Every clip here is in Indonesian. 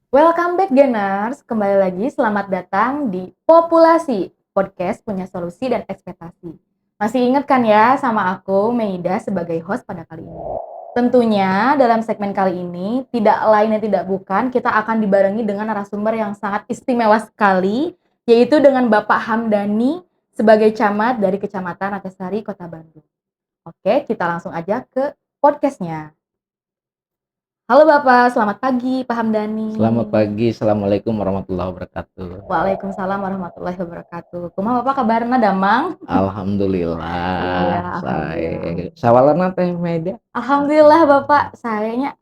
Welcome back Geners, kembali lagi selamat datang di Populasi, podcast punya solusi dan ekspektasi. Masih ingat kan ya sama aku, Meida, sebagai host pada kali ini. Tentunya dalam segmen kali ini, tidak lain dan tidak bukan, kita akan dibarengi dengan narasumber yang sangat istimewa sekali, yaitu dengan Bapak Hamdani sebagai camat dari Kecamatan Ratcasari, Kota Bandung. Oke, kita langsung aja ke podcastnya. Halo Bapak, selamat pagi Pak Hamdani. Selamat pagi, Assalamualaikum warahmatullahi wabarakatuh. Waalaikumsalam warahmatullahi wabarakatuh. Kumaha Bapak kabarna damang? Alhamdulillah, Iya, alhamdulillah. sawalana teh Meida. Alhamdulillah Bapak, sayanya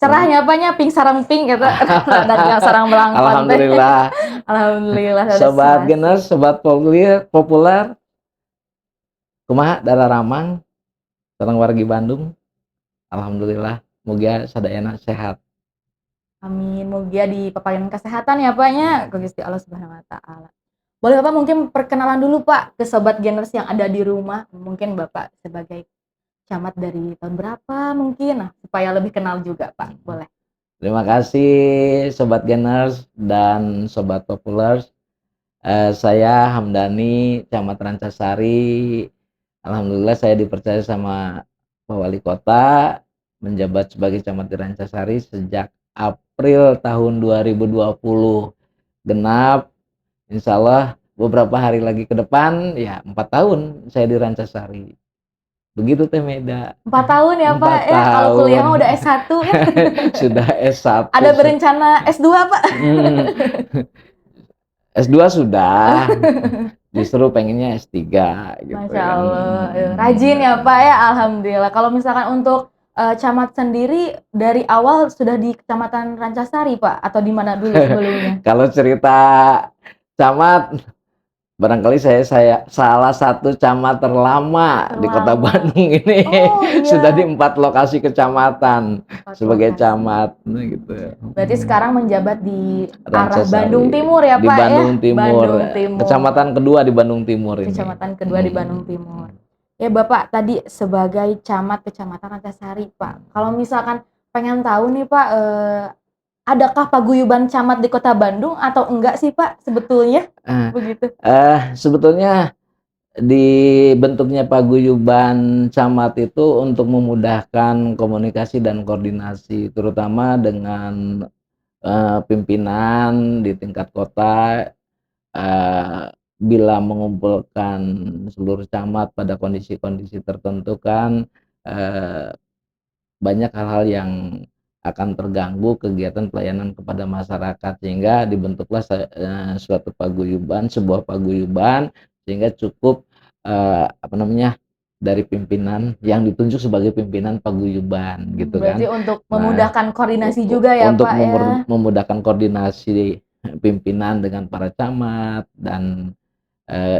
cerahnya apanya pink sarang pink gitu. Dan sarang belangkon teh. Alhamdulillah. Alhamdulillah. Sobat Geners, sobat populer, kumaha dara ramang, sareng wargi Bandung. Alhamdulillah, mugia sadayana sehat. Amin, mugia dipaparin kesehatan ya Paknya, ke Gusti Allah Subhanahu wa taala. Boleh Bapak mungkin perkenalan dulu Pak ke sobat Geners yang ada di rumah. Mungkin Bapak sebagai camat dari tahun berapa mungkin, nah supaya lebih kenal juga Pak, boleh. Terima kasih sobat Geners dan sobat populer. Saya Hamdani, camat Rancasari. Alhamdulillah saya dipercaya sama Pak Wali Kota menjabat sebagai camat di Rancasari sejak April tahun 2020 genap. Insya Allah beberapa hari lagi ke depan ya 4 tahun saya di Rancasari. Begitu teh Meida. 4 tahun ya Pak ya, kalau kuliah mah udah S1 ya. Sudah S1. Ada berencana S2 Pak? S2 sudah. Justru pengennya S3 gitu. Masya Allah, rajin ya Pak ya, alhamdulillah. Kalau misalkan untuk camat sendiri dari awal sudah di Kecamatan Rancasari Pak, atau di mana dulu sebelumnya? Kalau cerita camat, barangkali saya salah satu camat terlama di Kota Bandung ini. Oh, iya. Sudah di 4 lokasi kecamatan sebagai camat gitu. Berarti sekarang menjabat di arah Rancasari. Bandung Timur ya Di Pak Bandung ya? Timur. Bandung Timur. Kecamatan kedua di Bandung Timur ini. Kecamatan kedua di Bandung Timur. Ya Bapak tadi sebagai camat Kecamatan Rancasari Pak. Kalau misalkan pengen tahu nih Pak, adakah paguyuban camat di Kota Bandung atau enggak sih Pak sebetulnya? Begitu. Sebetulnya dibentuknya paguyuban camat itu untuk memudahkan komunikasi dan koordinasi, terutama dengan pimpinan di tingkat kota. Bila mengumpulkan seluruh camat pada kondisi-kondisi tertentu kan banyak hal-hal yang akan terganggu kegiatan pelayanan kepada masyarakat, sehingga dibentuklah suatu paguyuban, sebuah paguyuban, sehingga cukup dari pimpinan yang ditunjuk sebagai pimpinan paguyuban gitu. Berarti kan. untuk memudahkan koordinasi juga ya untuk Pak ya. memudahkan koordinasi pimpinan dengan para camat, dan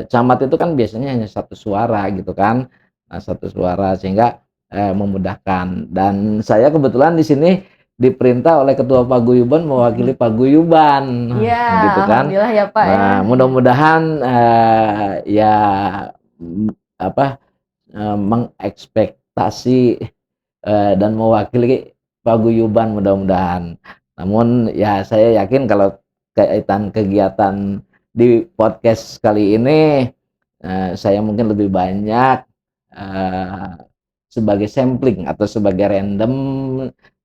camat itu kan biasanya hanya satu suara gitu kan. Nah, satu suara sehingga memudahkan, dan saya kebetulan di sini diperintah oleh ketua paguyuban mewakili paguyuban. Iya, gitu kan. alhamdulillah ya Pak ya. Mudah-mudahan mengekspektasi dan mewakili paguyuban mudah-mudahan. Namun ya saya yakin kalau kaitan kegiatan di podcast kali ini saya mungkin lebih banyak sebagai sampling atau sebagai random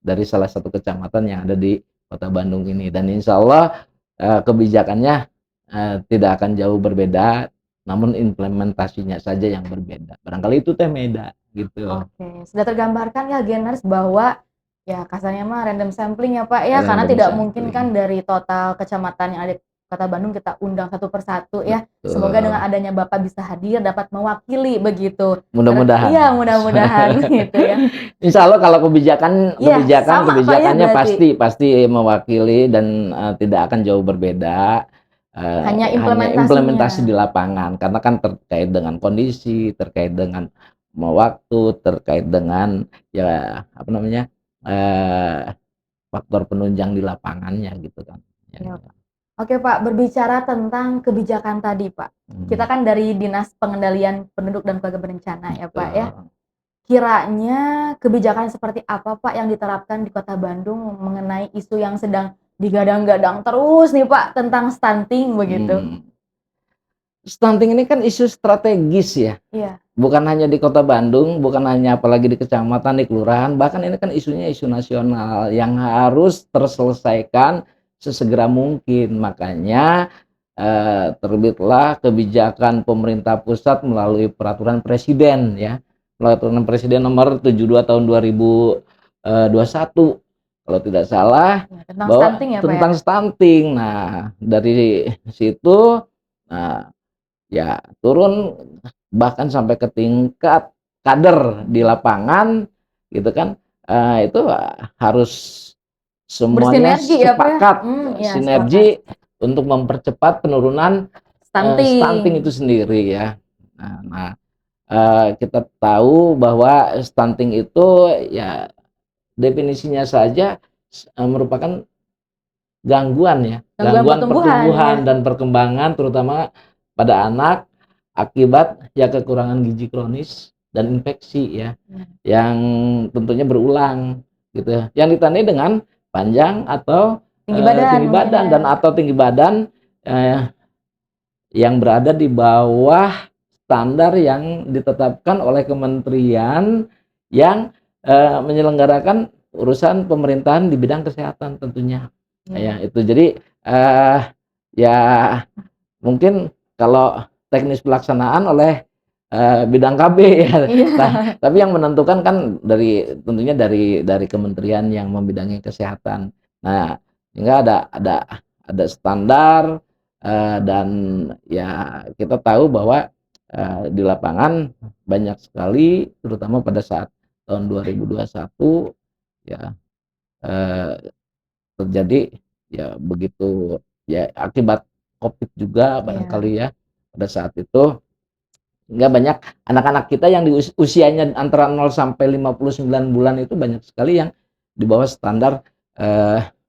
dari salah satu kecamatan yang ada di Kota Bandung ini, dan insya Allah kebijakannya tidak akan jauh berbeda, namun implementasinya saja yang berbeda. Barangkali itu teh Meida gitu. Oke, sudah tergambarkan ya Geners bahwa ya kasarnya mah random sampling ya Pak ya, karena Random tidak sampling. mungkin kan dari total kecamatan yang ada di Kota Bandung kita undang satu persatu ya. Betul. Semoga dengan adanya Bapak bisa hadir dapat mewakili begitu. Mudah-mudahan. Iya, mudah-mudahan gitu ya. Insya Allah kalau kebijakannya sama, Pak, ya, berarti. pasti mewakili dan tidak akan jauh berbeda. Hanya implementasi di lapangan, karena kan terkait dengan kondisi, terkait dengan waktu, terkait dengan faktor penunjang di lapangannya gitu kan. Ya. Oke Pak, berbicara tentang kebijakan tadi Pak. Kita kan dari Dinas Pengendalian Penduduk dan Keluarga Berencana ya Pak ya. kiranya kebijakan seperti apa Pak yang diterapkan di Kota Bandung mengenai isu yang sedang digadang-gadang terus nih Pak tentang stunting begitu? Mhm. Stunting ini kan isu strategis ya, Iya, bukan hanya di Kota Bandung, bukan hanya apalagi di kecamatan, di kelurahan, bahkan ini kan isunya isu nasional yang harus terselesaikan sesegera mungkin. Makanya, terbitlah kebijakan pemerintah pusat melalui peraturan presiden ya, peraturan presiden nomor 72 tahun 2021 kalau tidak salah, iya tentang bahwa stunting ya Pak ya? tentang stunting. Nah, dari situ, nah ya turun bahkan sampai ke tingkat kader di lapangan gitu kan, itu harus semuanya Bersinergi ya Pak ya? sepakat Iya sepakat. sinergi untuk mempercepat penurunan, stunting itu Stunting. sendiri ya. Nah, kita tahu bahwa stunting itu ya definisinya saja merupakan gangguan ya, Gangguan gangguan pertumbuhan ya? pertumbuhan dan perkembangan terutama pada anak akibat ya kekurangan gizi kronis dan infeksi ya, Iya. yang tentunya berulang gitu ya, yang ditandai dengan panjang atau, Tinggi badan tinggi mungkin badan ya? dan atau tinggi badan, eee, yang berada di bawah standar yang ditetapkan oleh kementerian yang, menyelenggarakan urusan pemerintahan di bidang kesehatan tentunya. Ya Iya. itu jadi, ya mungkin kalau teknis pelaksanaan oleh, bidang KB ya. Nah, Iya. tapi yang menentukan kan tentunya dari kementerian yang membidangi kesehatan. Nah, sehingga ada standar, dan ya kita tahu bahwa, di lapangan banyak sekali terutama pada saat tahun 2021 ya, eee terjadi ya begitu ya akibat Covid juga Iya. barangkali ya, pada saat itu sehingga banyak anak-anak kita yang di usianya antara 0 sampai 59 bulan itu banyak sekali yang di bawah standar,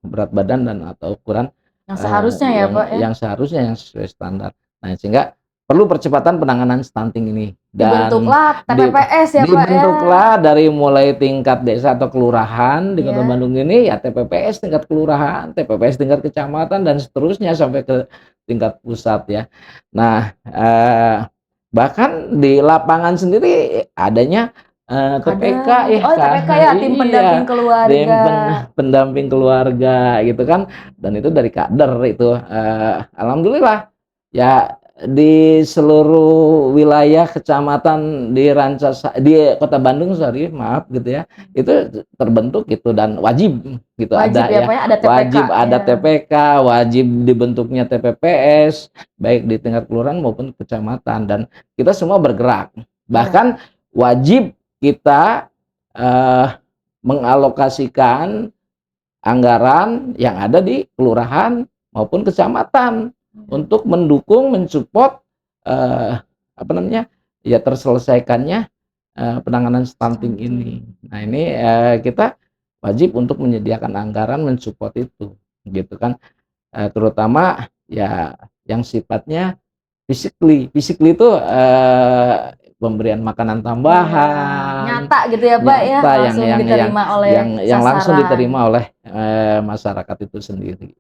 berat badan dan atau ukuran, Yang seharusnya ya Pak ya? yang seharusnya yang sesuai standar. Nah sehingga perlu percepatan penanganan stunting ini dan Dibentuklah di TPPS ya Pak ya? dibentuklah dari mulai tingkat desa atau kelurahan di Kota Iya. Bandung ini ya TPPS tingkat kelurahan, TPPS tingkat kecamatan dan seterusnya sampai ke tingkat pusat ya. Nah, bahkan di lapangan sendiri adanya, TPK Kader gitu. ya Oh Kak, TPK ya, tim iya, pendamping tim keluarga. pendamping keluarga gitu kan, dan itu dari kader itu, alhamdulillah ya di seluruh wilayah kecamatan di Kota Bandung, sorry maaf gitu ya, itu terbentuk gitu dan wajib gitu Wajib ada ya ya, Pak ya, ada TPK wajib ada ya? TPK, wajib dibentuknya TPPS baik di tingkat kelurahan maupun kecamatan dan kita semua bergerak. Iya. Bahkan wajib kita, eee, mengalokasikan anggaran yang ada di kelurahan maupun kecamatan Iya. untuk mendukung, mensupport, apa namanya, ya terselesaikannya, penanganan stunting ini. Stunting. Nah ini, kita wajib untuk menyediakan anggaran mensupport itu, gitu kan. Terutama ya yang sifatnya physically itu, pemberian makanan Iya, tambahan, nyata gitu ya Pak ya, nyata langsung yang yang diterima oleh yang langsung sasaran. diterima oleh, masyarakat itu sendiri,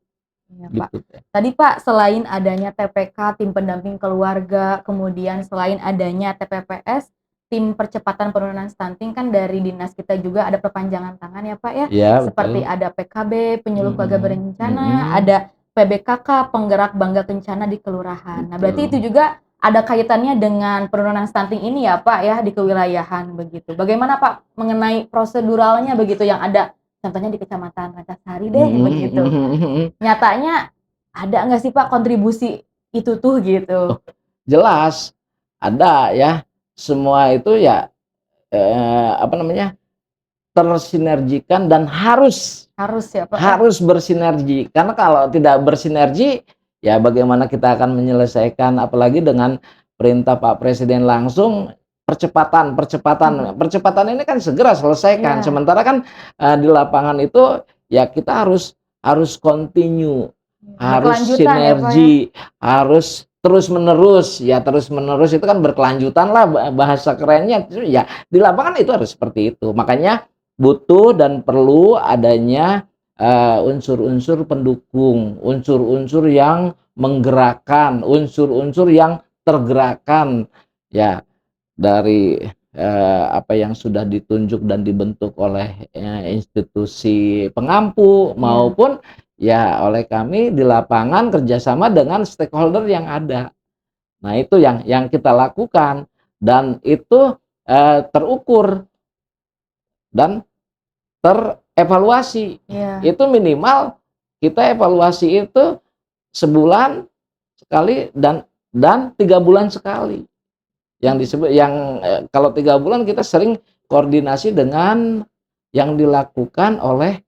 Iya Pak. gitu Teh. Tadi Pak, selain adanya TPK, tim pendamping keluarga, kemudian selain adanya TPPS, tim percepatan penurunan stunting kan dari dinas kita juga ada perpanjangan tangan ya Pak ya, Iya seperti betul, ada PKB, penyuluh keluarga mhm berencana, mhm, ada PBKK, penggerak bangga kencana di kelurahan. Nah berarti itu betul. juga ada kaitannya dengan penurunan stunting ini ya Pak ya, di kewilayahan begitu. Bagaimana Pak mengenai proseduralnya begitu yang ada, contohnya di Kecamatan Rancasari deh Mhm begitu. mhm mhm. Nyatanya ada nggak sih Pak kontribusi itu tuh gitu? Oh, jelas ada ya, semua itu ya, apa namanya, tersinergikan dan harus Harus ya Pak ya? Harus bersinergi, karena kalau tidak bersinergi, ya bagaimana kita akan menyelesaikan apalagi dengan perintah Pak Presiden langsung percepatan percepatan Mhm. percepatan ini kan segera selesaikan, Iya, sementara kan, di lapangan itu ya kita harus harus continue, harus berkelanjutan ya Pak ya? sinergi, harus terus menerus, ya terus menerus itu kan berkelanjutan lah bahasa kerennya ya di lapangan itu harus seperti itu. Makanya butuh dan perlu adanya unsur-unsur pendukung, unsur-unsur yang menggerakkan, unsur-unsur yang tergerakkan ya dari apa yang sudah ditunjuk dan dibentuk oleh institusi pengampu Iya. maupun ya oleh kami di lapangan kerjasama dengan stakeholder yang ada. Nah itu yang kita lakukan dan itu terukur dan terevaluasi. Iya. Itu minimal kita evaluasi itu sebulan sekali dan 3 bulan sekali. Yang disebut kalau 3 bulan kita sering koordinasi dengan yang dilakukan oleh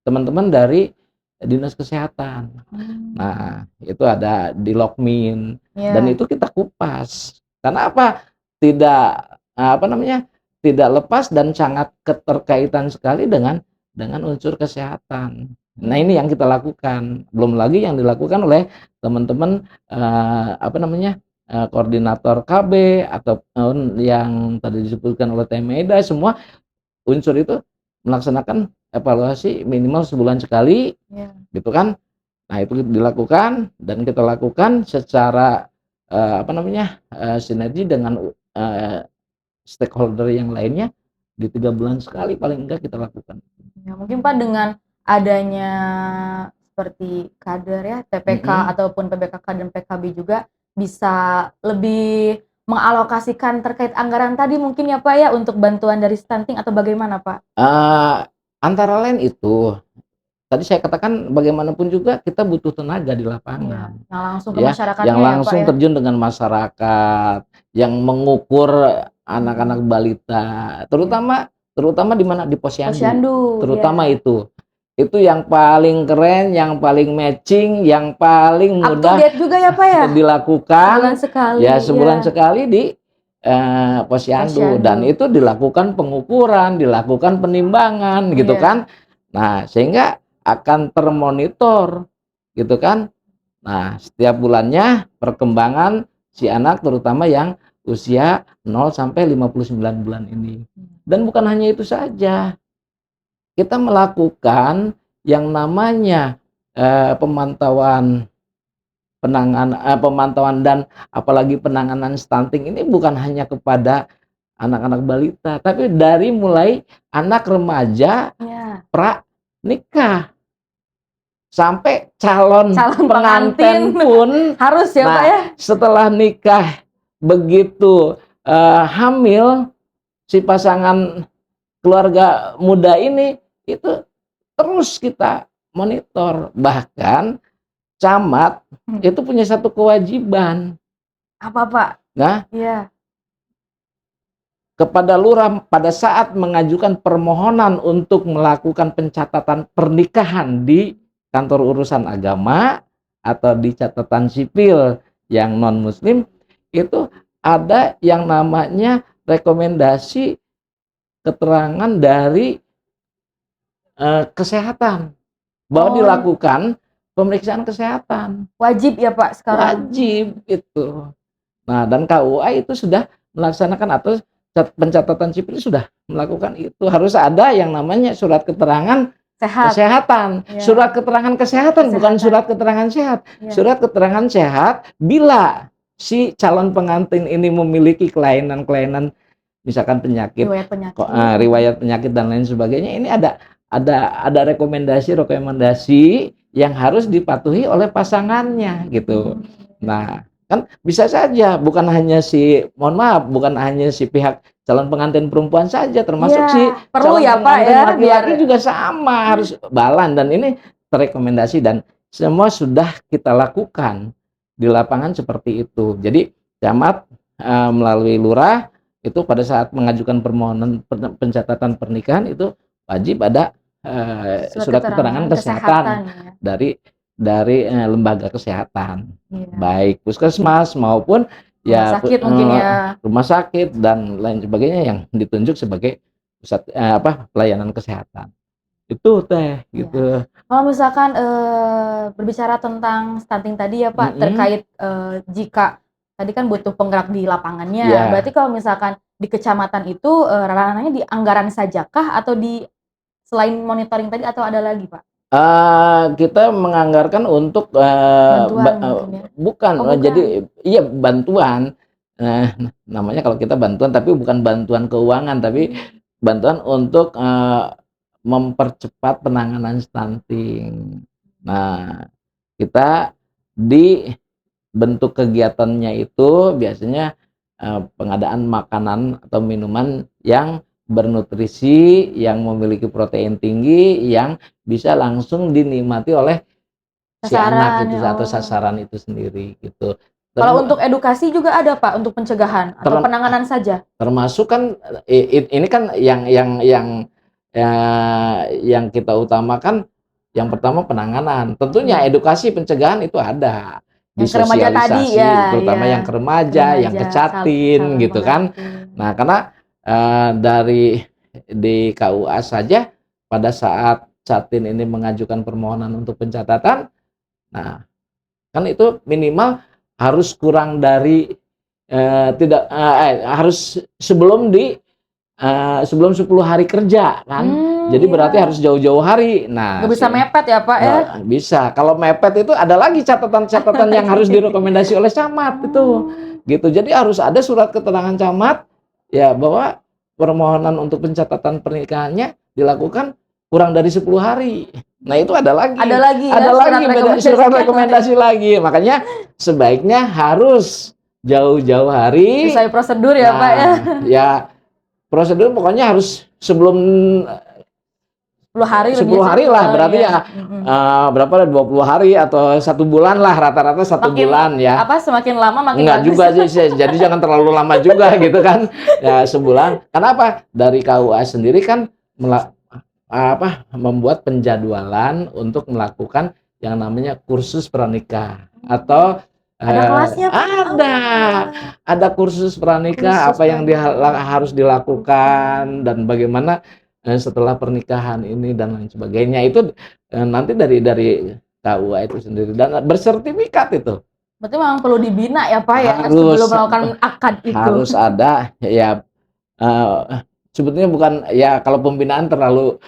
teman-teman dari dinas kesehatan. Nah, itu ada di Lokmin dan Iya. itu kita kupas. Karena apa? Tidak apa namanya? Tidak lepas dan sangat keterkaitan sekali dengan unsur kesehatan. Nah, ini yang kita lakukan. Belum lagi yang dilakukan oleh teman-teman apa namanya? Koordinator KB atau yang tadi disebutkan oleh Teh Maida, semua unsur itu melaksanakan evaluasi minimal sebulan sekali, Iya. gitu kan. Nah, itu dilakukan dan kita lakukan secara apa namanya? Sinergi dengan stakeholder yang lainnya di 3 bulan sekali paling enggak kita lakukan. Ya, mungkin Pak dengan adanya seperti kader ya, TPK ataupun PBKK dan PKB juga bisa lebih mengalokasikan terkait anggaran tadi mungkin ya Pak ya untuk bantuan dari stunting atau bagaimana Pak? Antara lain itu, tadi saya katakan bagaimanapun juga kita butuh tenaga di Iya, lapangan. yang langsung ke Ya, yang masyarakatnya ya Pak langsung ya? terjun dengan masyarakat, yang mengukur anak-anak balita, Iya. terutama terutama di mana? Di posyandu, Posyandu, iya. terutama itu. Itu yang paling keren, yang paling matching, yang paling Up to mudah date juga ya Pak ya? Sebulan dilakukan, sekali, ya sebulan iya. sekali di posyandu dan Posyandu. itu dilakukan pengukuran, dilakukan penimbangan gitu Iya. kan. Nah, sehingga akan termonitor gitu kan. Nah, setiap bulannya perkembangan si anak terutama yang usia 0 sampai 59 bulan ini. Dan bukan hanya itu saja. Kita melakukan yang namanya pemantauan pemantauan dan apalagi penanganan stunting ini bukan hanya kepada anak-anak balita, tapi dari mulai anak remaja Iya. pra nikah sampai calon Calon pengantin pengantin. pun. Harus ya Pak Nah, ya? setelah nikah begitu hamil si pasangan keluarga muda ini itu terus kita monitor. Bahkan camat itu punya satu kewajiban. Apa Pak? Nah, Iya. kepada lurah pada saat mengajukan permohonan untuk melakukan pencatatan pernikahan di kantor urusan agama atau di catatan sipil yang non muslim itu ada yang namanya rekomendasi keterangan dari kesehatan bahwa Oh, dilakukan pemeriksaan kesehatan. wajib ya Pak sekarang? Wajib itu. Nah, dan KUA itu sudah melaksanakan atau pencatatan sipil sudah melakukan itu. Harus ada yang namanya surat keterangan Sehat. kesehatan. Ya. Surat keterangan kesehatan, bukan surat keterangan sehat. Ya. Surat keterangan sehat bila si calon pengantin ini memiliki kelainan-kelainan misalkan penyakit, Riwayat penyakit. riwayat penyakit dan lain sebagainya. Ini ada rekomendasi yang harus dipatuhi oleh pasangannya gitu. Nah, kan bisa saja bukan hanya mohon maaf, bukan hanya si pihak calon pengantin perempuan saja, termasuk si perlu calon ya Pak pengantin ya laki-laki juga sama harus balan dan ini terrekomendasi dan semua sudah kita lakukan di lapangan seperti itu. Jadi camat melalui lurah itu pada saat mengajukan permohonan pencatatan pernikahan itu wajib ada surat keterangan kesehatan ya. dari lembaga kesehatan, Iya. baik puskesmas maupun Rumah sakit mungkin ya. rumah sakit dan lain sebagainya yang ditunjuk sebagai pusat pelayanan kesehatan. Itu teh Iya. gitu. Kalau misalkan, berbicara tentang stunting tadi ya Pak, Mhm, terkait, jika tadi kan butuh penggerak di lapangannya, berarti iya. kalau misalkan di kecamatan itu, ranahnya di anggaran sajakah atau di selain monitoring tadi atau ada lagi Pak? Kita menganggarkan untuk, Bantuan mungkin ya? bukan, Oh bukan? jadi iya bantuan, namanya kalau kita bantuan tapi bukan bantuan keuangan, tapi Mmm, bantuan untuk, mempercepat penanganan stunting. Nah, kita di bentuk kegiatannya itu biasanya, pengadaan makanan atau minuman yang bernutrisi, yang memiliki protein tinggi, yang bisa langsung dinikmati oleh si anak sasaran itu ya, atau oh. sasaran itu sendiri gitu. Kalau Terma untuk edukasi juga ada Pak, untuk pencegahan atau term penanganan saja? Termasuk kan, ini kan yang kita utamakan, yang pertama penanganan. Tentunya Iya, edukasi pencegahan itu ada, yang ke remaja tadi disosialisasi, ya, iya, terutama yang ke ke remaja, yang ke remaja Catin saling gitu kan. membantu. Nah, karena, dari di KUA saja pada saat Catin ini mengajukan permohonan untuk pencatatan, nah kan itu minimal harus kurang dari, tidak, harus sebelum 10 hari kerja kan. Jadi Iya, berarti harus jauh-jauh hari. Nah, nggak bisa mepet ya Pak ya? nggak bisa. Kalau mepet itu ada lagi catatan-catatan yang harus direkomendasi oleh camat itu, Oh, gitu. Jadi harus ada surat keterangan camat, ya bahwa permohonan untuk pencatatan pernikahannya dilakukan kurang dari 10 hari. Nah, itu ada lagi ya ada surat lagi beda surat rekomendasinya lain. rekomendasi lagi. Makanya sebaiknya harus jauh-jauh hari. Sesuai prosedur ya Pak ya? Nah, ya prosedur pokoknya harus sebelum 10 hari lah 10 biasanya hari lah, oh berarti iya, ya, mhm. berapa, 20 hari atau 1 bulan lah, rata-rata 1 bulan ya. Semakin lama makin Enggak bagus. juga sih, jadi jangan terlalu lama juga gitu kan, ya sebulan. Kenapa? Dari KUA sendiri kan membuat penjadwalan untuk melakukan yang namanya kursus pranikah atau, Ada kelasnya Pak? ada Oh, kursus pranikah, khusus apa yang harus pernikahan. dilakukan dan bagaimana, setelah pernikahan ini dan lain sebagainya. Itu, nanti dari KUA itu sendiri dan bersertifikat itu. Berarti memang perlu dibina ya Pak ya, sebelum Harus melakukan akad itu? harus ada ya, eee, sebetulnya bukan ya kalau pembinaan terlalu,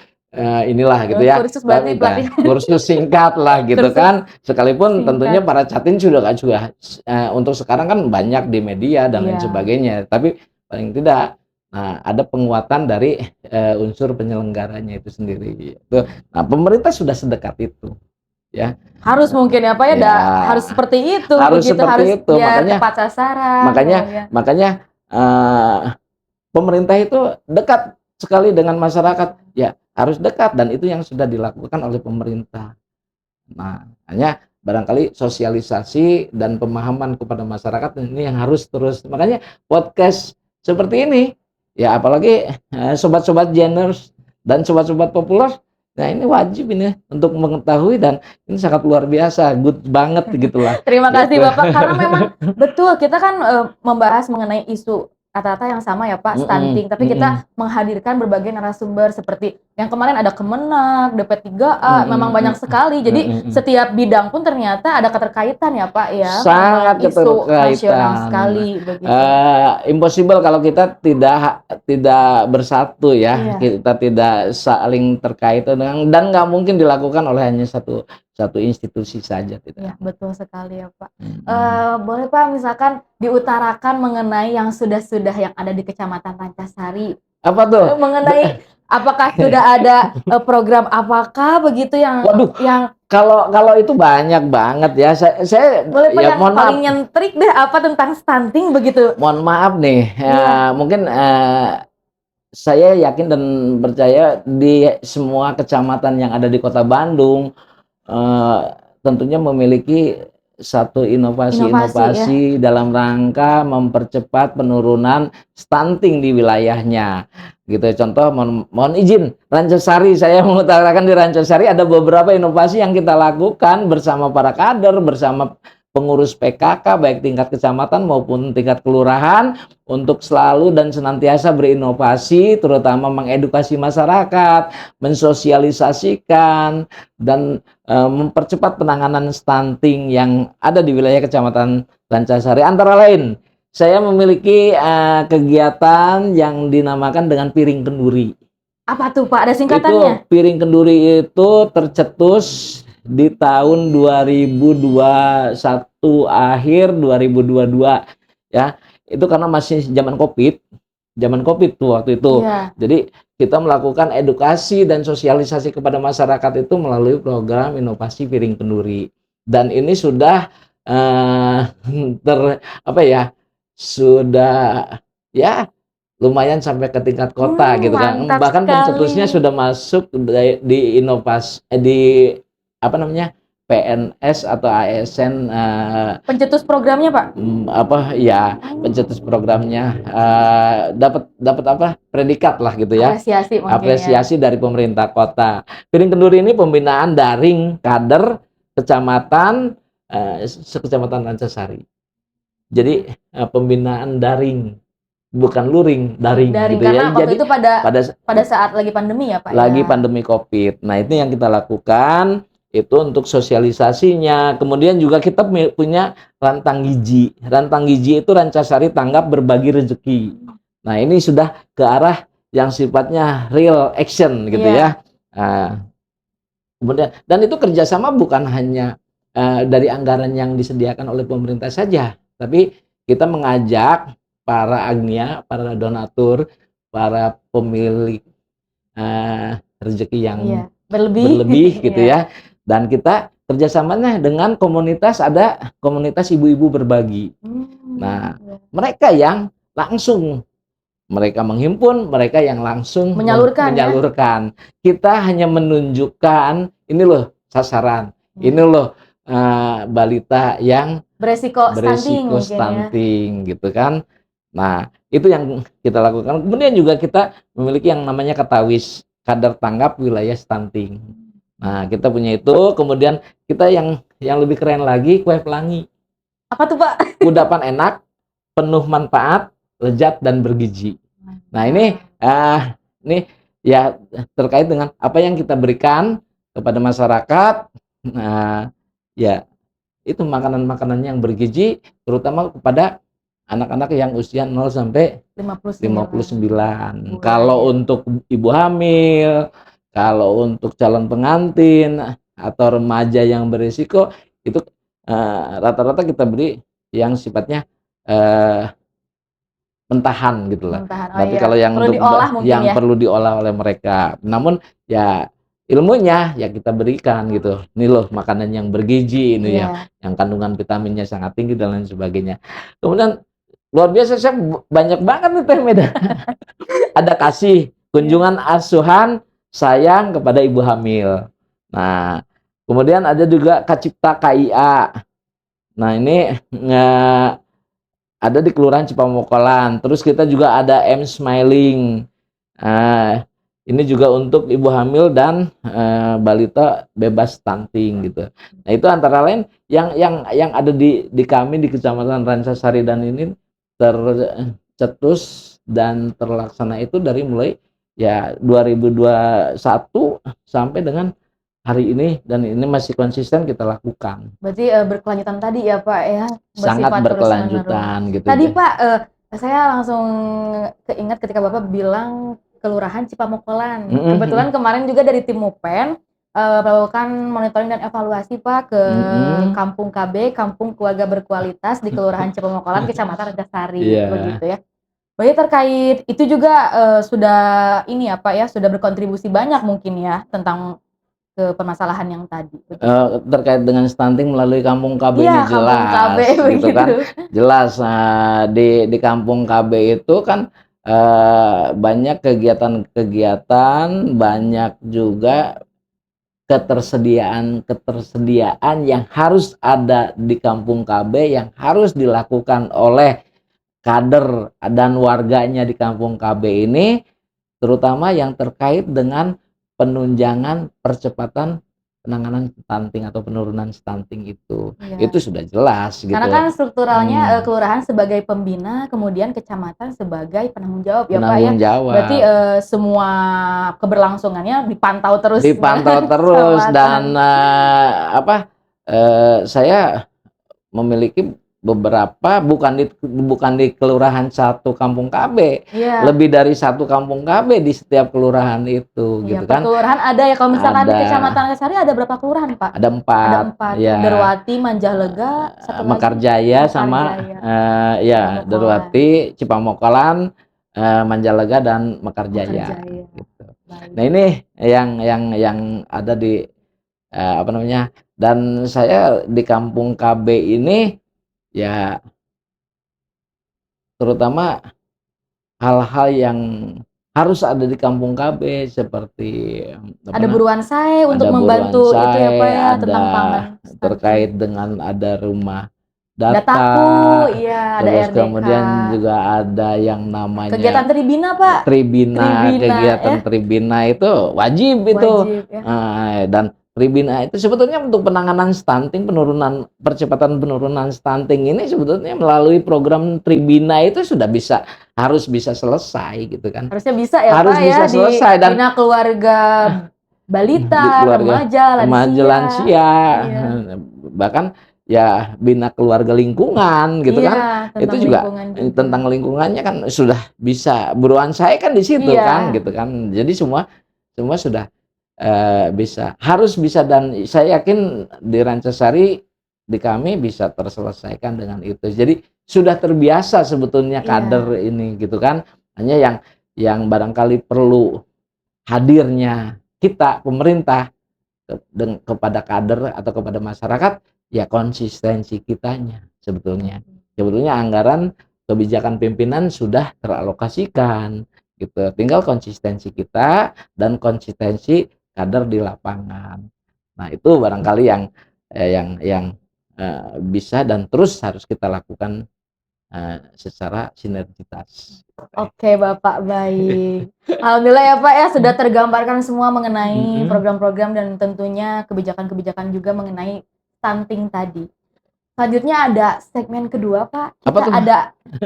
inilah gitu ya, Kursus berarti tapi pelatihan kursus singkat lah gitu kursus kan. Sekalipun tentunya singkat. para catin juga, untuk sekarang kan banyak di media dan lain Iya. sebagainya, tapi paling tidak, nah ada penguatan dari, unsur penyelenggaranya itu sendiri gitu. Nah, pemerintah sudah sedekat itu ya. Harus mungkin ya Pak ya, Ya, harus seperti itu harus begitu, harus seperti itu. biar Makanya tepat sasaran makanya kemudian makanya, pemerintah itu dekat sekali dengan masyarakat, ya harus dekat dan itu yang sudah dilakukan oleh pemerintah. Nah, hanya barangkali sosialisasi dan pemahaman kepada masyarakat ini yang harus terus, makanya podcast seperti ini, ya apalagi, sobat-sobat Geners dan sobat-sobat populer, nah ini wajib ini untuk mengetahui dan ini sangat luar biasa, good banget gitulah, terima kasih gitu. Bapak, karena memang betul kita kan, membahas mengenai isu rata-rata yang sama ya Pak, Mhm stunting, tapi kita mhm, menghadirkan berbagai narasumber seperti yang kemarin ada Kemenak, DP3A, memang mhm banyak sekali. mhm Jadi mhm. setiap bidang pun ternyata ada keterkaitan ya Pak ya, memang Sangat isu nasional keterkaitan, sekali begitu. impossible kalau kita tidak bersatu ya, Iya. kita tidak saling terkait dan nggak mungkin dilakukan oleh hanya satu satu institusi saja, Iya, tidak. betul sekali ya, Pak. Mhm. Boleh Pak misalkan diutarakan mengenai yang sudah-sudah yang ada di Kecamatan Rancasari, Apa tuh? Be mengenai apakah sudah ada, program apakah begitu Waduh, yang kalau kalau itu banyak banget ya, saya boleh Pak ya yang mohon paling maaf nyentrik deh apa tentang stunting begitu? nih, Iya, mungkin, saya yakin dan percaya di semua kecamatan yang ada di Kota Bandung, Eee, tentunya memiliki satu inovasi ya. inovasi-inovasi dalam rangka mempercepat penurunan stunting di wilayahnya, gitu. Contoh mohon mohon izin, Rancasari, saya mengutarakan di Rancasari ada beberapa inovasi yang kita lakukan bersama para kader, bersama pengurus PKK baik tingkat kecamatan maupun tingkat kelurahan untuk selalu dan senantiasa berinovasi, terutama mengedukasi masyarakat, mensosialisasikan dan mempercepat penanganan stunting yang ada di wilayah Kecamatan Rancasari. Antara lain, saya memiliki kegiatan yang dinamakan dengan piring kenduri. Apa tuh Pak? Ada Itu singkatannya? piring kenduri itu tercetus di tahun 2021 akhir 2022 ya. Itu karena masih zaman Covid tuh waktu itu. Iya. Jadi kita melakukan edukasi dan sosialisasi kepada masyarakat itu melalui program inovasi piring kenduri. Dan ini sudah eh, sudah ya lumayan sampai ke tingkat kota gitu kan. Mantap Bahkan pencetusnya sekali. sudah masuk di inovasi di apa namanya PNS atau ASN Pencetus programnya Pak? pencetus programnya dapat apa predikat lah gitu ya. Apresiasi mungkin ya. Apresiasi dari pemerintah kota. Piring kenduri ini pembinaan daring kader kecamatan sekecamatan Rancasari. Jadi pembinaan daring, bukan luring, daring gitu Karena ya. waktu Jadi itu pada saat lagi pandemi ya Pak lagi ya. pandemi Covid. Nah, itu yang kita lakukan itu untuk sosialisasinya. Kemudian juga kita punya rantang gizi. Rantang gizi itu Rancasari Tanggap Berbagi Rezeki. Nah, ini sudah ke arah yang sifatnya real action gitu ya. Kemudian dan itu kerjasama bukan hanya dari anggaran yang disediakan oleh pemerintah saja, tapi kita mengajak para agnia, para donatur, para pemilik rezeki yang berlebih gitu ya. Dan kita kerjasamanya dengan komunitas, ada komunitas ibu-ibu berbagi. Nah, mereka yang langsung mereka menghimpun, mereka yang langsung menyalurkan. Kita hanya menunjukkan ini loh sasaran, ini loh balita yang beresiko stunting gitu kan. Nah, itu yang kita lakukan. Kemudian juga kita memiliki yang namanya Katawis, Kader Tanggap Wilayah Stunting. Nah, kita punya itu. Kemudian kita yang lebih keren lagi, kue pelangi. Apa tuh Pak? Kudapan enak, penuh manfaat, lezat dan bergizi. Nah, ini ya terkait dengan apa yang kita berikan kepada masyarakat. Nah, ya itu makanan-makanan yang bergizi terutama kepada anak-anak yang usia 0 sampai 59. Kalau untuk ibu hamil, kalau untuk calon pengantin atau remaja yang berisiko itu rata-rata kita beri yang sifatnya mentahan gitu lah. Tapi kalau yang perlu untuk diolah mungkin ya. perlu diolah oleh mereka. Namun ya ilmunya ya kita berikan gitu. Ini loh makanan yang bergizi ini yang kandungan vitaminnya sangat tinggi dan lain sebagainya. Kemudian luar biasa saya banyak banget nih Teh Meda. Ada kasih kunjungan asuhan sayang kepada ibu hamil. Nah, kemudian ada juga Kacipta KIA. Nah, ini ada di Kelurahan Cipamokolan. Terus kita juga ada M Smiling. Ini juga untuk ibu hamil dan balita bebas stunting gitu. Nah, itu antara lain yang ada di kami di Kecamatan Rancasari dan ini tercetus dan terlaksana itu dari mulai ya 2021 sampai dengan hari ini dan ini masih konsisten kita lakukan. Berarti berkelanjutan tadi ya Pak ya. Sangat berkelanjutan gitu. Tadi Pak saya langsung keinget ketika Bapak bilang Kelurahan Cipamokolan. Kebetulan kemarin juga dari tim MUPEN melakukan monitoring dan evaluasi Pak ke Kampung KB, Kampung Keluarga Berkualitas di Kelurahan Cipamokolan, Kecamatan Rancasari, begitu ya. Berarti terkait itu juga sudah ini ya Pak ya, sudah berkontribusi banyak mungkin ya tentang ke permasalahan yang tadi. Terkait dengan stunting melalui Kampung KB ini jelas, Kampung KB, gitu kan, jelas. Di Kampung KB itu kan banyak kegiatan-kegiatan, banyak juga ketersediaan yang harus ada di Kampung KB yang harus dilakukan oleh kader dan warganya di Kampung KB ini, terutama yang terkait dengan penunjangan percepatan penanganan stunting atau penurunan stunting itu Iya. sudah jelas gitu. Karena kan strukturalnya Hmm. kelurahan sebagai pembina, kemudian kecamatan sebagai penanggung jawab ya Pak ya. Penanggung jawab. Berarti semua keberlangsungannya dipantau terus. Dipantau terus dan saya memiliki beberapa bukan di kelurahan satu kampung KB, Iya. lebih dari satu kampung KB di setiap kelurahan itu, Iya, gitu per kan? kelurahan ada ya. Kalau misalkan di Ada. Kecamatan Antasari ada berapa kelurahan Pak? Ada 4. Ada 4. Ya. Darwati, Manjahlega, satu lagi Mekarjaya sama Cipamokolan. Darwati, Cipamokolan, Manjalaga dan Mekarjaya. Mekarjaya. Gitu. Baik. Nah ini yang ada di dan saya di kampung KB ini ya terutama hal-hal yang harus ada di kampung KB seperti Ada buruan saya untuk membantu itu ya Pak ya, tentang pangan terkait dengan ada rumah Dataku, iya, ada terus RDK. kemudian juga ada yang namanya kegiatan Tribina Pak. Tribina kegiatan ya? Tribina itu wajib itu ya. Dan Tribina itu sebetulnya untuk penanganan stunting, percepatan penurunan stunting ini sebetulnya melalui program Tribina itu harus bisa selesai gitu kan. Harusnya bisa ya harus Pak bisa ya selesai di dan bina keluarga balita, remaja, lansia. Iya. Bahkan ya bina keluarga lingkungan gitu kan. Itu juga tentang lingkungannya kan sudah bisa. Buruan saya kan di situ kan gitu kan. Jadi semua sudah bisa, harus bisa, dan saya yakin di Rancasari di kami bisa terselesaikan dengan itu. Jadi sudah terbiasa sebetulnya kader ini gitu kan. Hanya yang barangkali perlu hadirnya kita pemerintah kepada kader atau kepada masyarakat ya konsistensi kitanya sebetulnya. Sebetulnya anggaran kebijakan pimpinan sudah teralokasikan gitu. Tinggal konsistensi kita dan konsistensi kader di lapangan. Nah, itu barangkali yang bisa dan terus harus kita lakukan secara sinergitas. Oke Bapak, baik. Alhamdulillah ya Pak ya, sudah tergambarkan semua mengenai program-program dan tentunya kebijakan-kebijakan juga mengenai stunting tadi. Selanjutnya ada segmen kedua Pak. Kita ada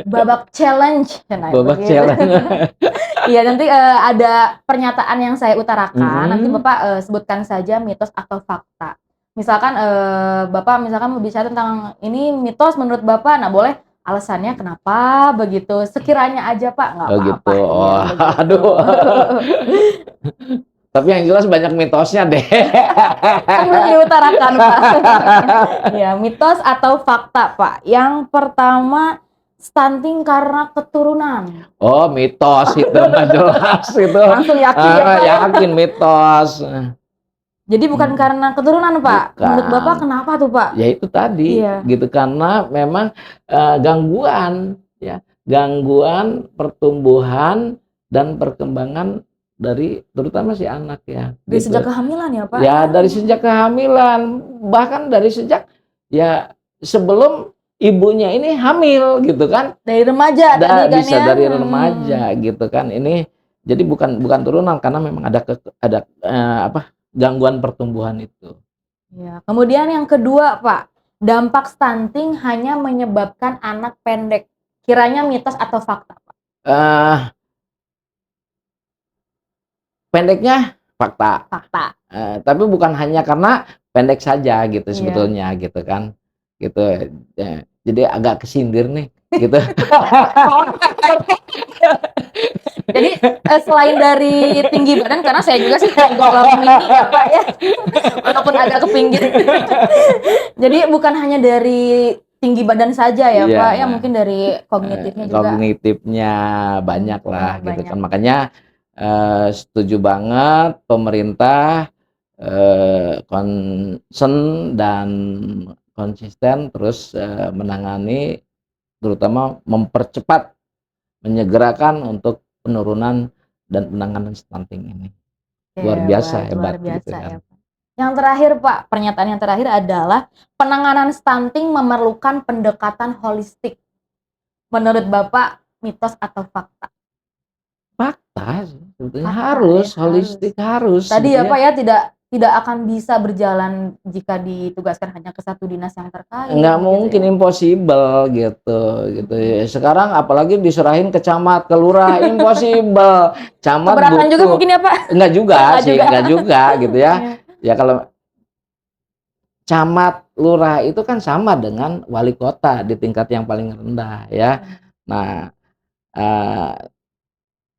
babak challenge. Babak challenge. Iya, nanti ada pernyataan yang saya utarakan. Nanti Bapak sebutkan saja mitos atau fakta. Misalkan Bapak berbicara tentang ini mitos menurut Bapak, nah boleh alasannya kenapa begitu, sekiranya aja Pak, nggak apa-apa. Gitu. Oh, ya, aduh. Tapi yang jelas banyak mitosnya deh. Belum diutarakan Pak. Ya, mitos atau fakta Pak. Yang pertama, stunting karena keturunan. Oh, mitos itu mah jelas itu. Langsung yakin ya Pak. Yakin mitos. Jadi bukan karena keturunan Pak. Bukan. Menurut Bapak kenapa tuh Pak? Ya itu tadi, gitu, karena memang gangguan pertumbuhan dan perkembangan dari terutama si anak ya. Dari sejak kehamilan ya Pak? Ya dari sejak kehamilan, bahkan dari sejak ya sebelum ibunya ini hamil gitu kan. Dari remaja tadi kan bisa ya? Dari remaja gitu kan. Ini jadi bukan turunan karena memang ada gangguan pertumbuhan itu. Ya, kemudian yang kedua Pak, dampak stunting hanya menyebabkan anak pendek. Kiranya mitos atau fakta Pak? Pendeknya fakta. Fakta. Tapi bukan hanya karena pendek saja gitu sebetulnya gitu kan. Gitu. Jadi agak kesindir nih gitu. Jadi selain dari tinggi badan, karena saya juga sih golongan tinggi ya Pak ya, walaupun agak ke pinggir. Jadi bukan hanya dari tinggi badan saja ya Pak ya, mungkin dari kognitifnya juga. Kognitifnya banyak lah gitu kan. Makanya setuju banget pemerintah concern dan konsisten terus menangani, terutama mempercepat, menyegerakan untuk penurunan dan penanganan stunting ini. Luar biasa hebat. Luar biasa gitu kan. Ya Pak. Yang terakhir Pak, pernyataan yang terakhir adalah penanganan stunting memerlukan pendekatan holistik. Menurut Bapak mitos atau fakta? Fakta sebetulnya harus, holistik harus. Tadi ya Pak ya, tidak tidak akan bisa berjalan jika ditugaskan hanya ke satu dinas yang terkait Nggak begitu mungkin, ya? impossible gitu ya. Sekarang apalagi diserahin ke camat, ke lurah, impossible. Camat Keberatan juga butuh, mungkin ya, Pak? enggak juga Enggak sih, juga. enggak juga gitu ya. Iya. Ya kalau camat, lurah itu kan sama dengan wali kota di tingkat yang paling rendah ya. Nah, eee,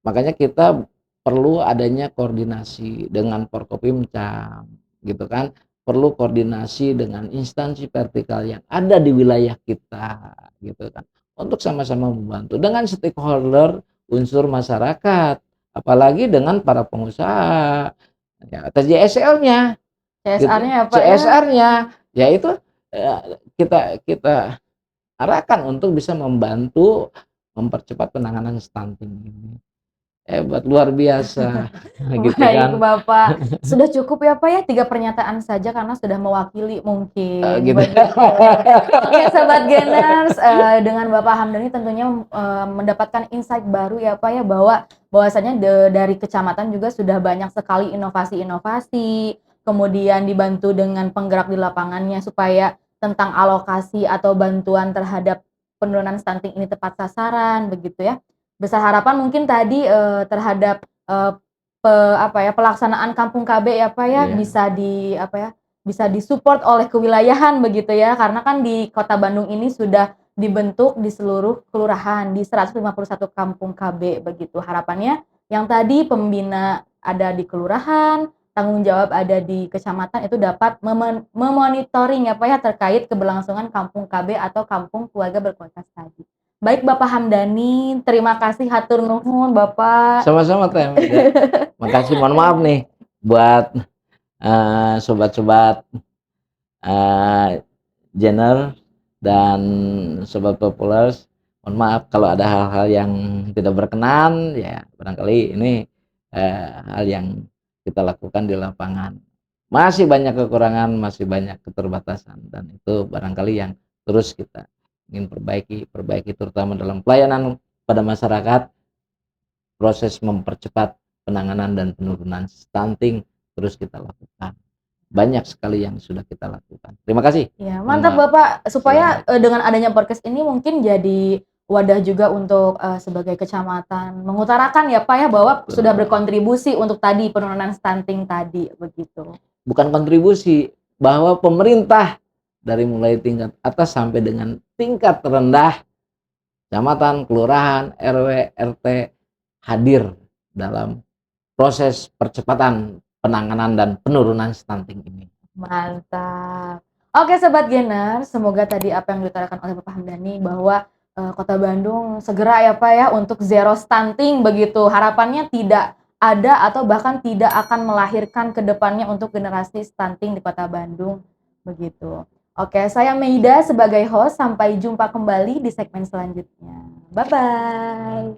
makanya kita perlu adanya koordinasi dengan Forkopimcam gitu kan, perlu koordinasi dengan instansi vertikal yang ada di wilayah kita gitu kan, untuk sama-sama membantu dengan stakeholder unsur masyarakat, apalagi dengan para pengusaha, ya atas JSL-nya gitu, CSR-nya ya, Pak, ya? CSR-nya, ya itu, kita kita arahkan untuk bisa membantu mempercepat penanganan stunting ini. Hebat, luar biasa, gitu Baik, kan. Bapak. Sudah cukup ya, Pak, ya, 3 pernyataan saja karena sudah mewakili mungkin, Gitu. begitu. Oke, Sobat Geners, dengan Bapak Hamdani tentunya, mendapatkan insight baru ya, Pak, ya, bahwasanya dari kecamatan juga sudah banyak sekali inovasi-inovasi, kemudian dibantu dengan penggerak di lapangannya supaya tentang alokasi atau bantuan terhadap penurunan stunting ini tepat sasaran, begitu ya. Besar harapan mungkin tadi, terhadap, eee, pelaksanaan Kampung KB ya, Pak, ya, Iya, bisa disupport oleh kewilayahan begitu ya, karena kan di Kota Bandung ini sudah dibentuk di seluruh kelurahan, di 151 Kampung KB begitu. Harapannya yang tadi pembina ada di kelurahan, tanggung jawab ada di kecamatan itu dapat memonitoring ya, Pak, ya, terkait keberlangsungan Kampung KB atau kampung keluarga berkualitas tadi. Baik Bapak Hamdani, terima kasih hatur nuhun Bapak. sama-sama Teh Meda. Makasih, mohon maaf nih buat, sobat-sobat, eee, Genre dan sobat Populers. Mohon maaf kalau ada hal-hal yang tidak berkenan, ya barangkali ini, hal yang kita lakukan di lapangan. Masih banyak kekurangan, masih banyak keterbatasan dan itu barangkali yang terus kita ingin perbaiki terutama dalam pelayanan pada masyarakat, proses mempercepat penanganan dan penurunan stunting terus kita lakukan. Banyak sekali yang sudah kita lakukan. Terima kasih. Ya, Mohon mantap maaf. Bapak, supaya, Assalamualaikum. dengan adanya podcast ini mungkin jadi wadah juga untuk, sebagai kecamatan mengutarakan ya, Pak, ya, bahwa sudah Betul. berkontribusi untuk tadi penurunan stunting tadi, begitu. Bukan kontribusi, bahwa pemerintah dari mulai tingkat atas sampai dengan tingkat terendah, kecamatan, kelurahan, RW, RT hadir dalam proses percepatan penanganan dan penurunan stunting ini. Mantap. Oke Sobat Gainer, semoga tadi apa yang diutarakan oleh Bapak Hamdani bahwa, Kota Bandung segera ya, Pak, ya, untuk zero stunting begitu. Harapannya tidak ada atau bahkan tidak akan melahirkan ke depannya untuk generasi stunting di Kota Bandung, begitu. Oke, saya Meida sebagai host, sampai jumpa kembali di segmen selanjutnya. Bye-bye.